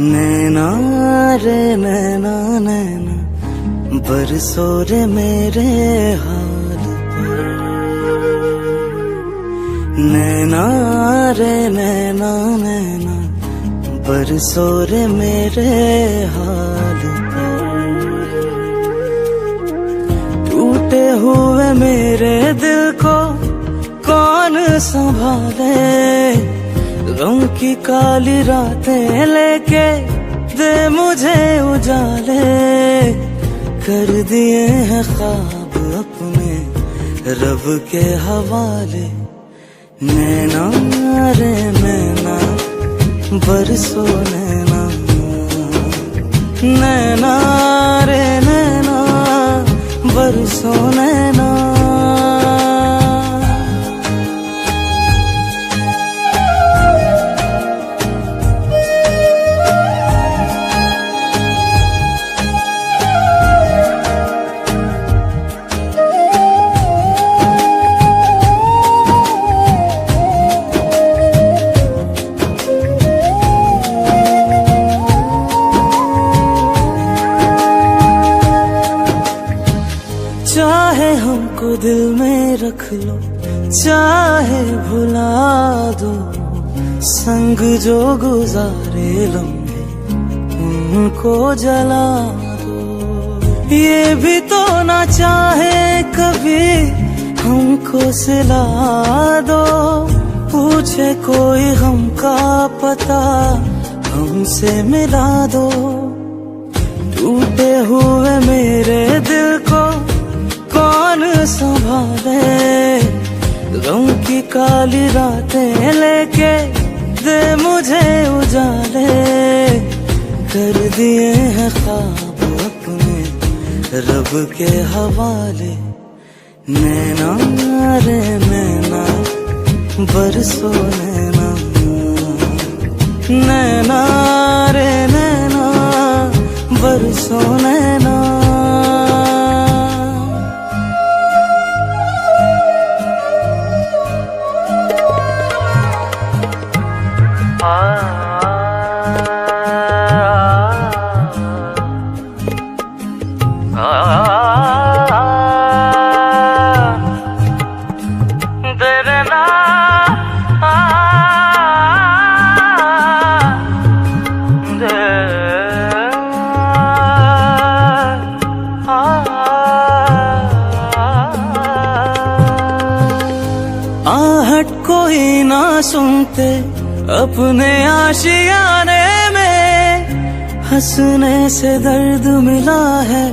नैना रे नैना नैना बरसो रे मेरे हाल पर। नैना रे नैना नैना बरसो रे मेरे हाल पर। टूटे हुए मेरे दिल को कौन संभाले, गम की काली रातें लेके दे मुझे उजाले। कर दिए हैं ख्वाब अपने रब के हवाले। नैना रे नैना बरसो नैना, नैना रे नैना बरसो नैना। चाहे हमको दिल में रख लो, चाहे भुला दो, संग जो गुजारे लम्हे उनको जला दो। ये भी तो ना चाहे कभी हमको सिला दो, पूछे कोई हमका पता हमसे मिला दो। टूटे हुए मेरे दिल को कौन संभाले, गम की काली रातें लेके दे मुझे उजाले। कर दिए हैं ख्वाब अपने रब के हवाले। नैना रे नैना बरसो नैना, नैना रे नैना बरसो नैना। आहट कोई ना सुनते अपने आशियाने में, हंसने से दर्द मिला है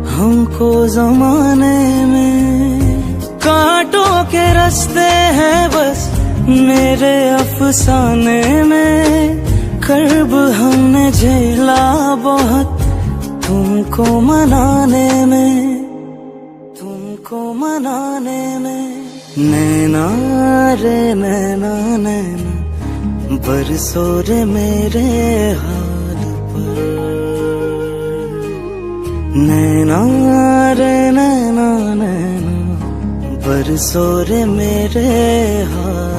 हमको जमाने में। कांटों के रास्ते हैं बस मेरे अफसाने में, कर्ब हमने झेला बहुत तुमको मनाने में, तुमको मनाने में। नैना रे नैना नैना बरसो रे मेरे हाल पर। नैना रे नैना नैना बरसो रे मेरे हाल।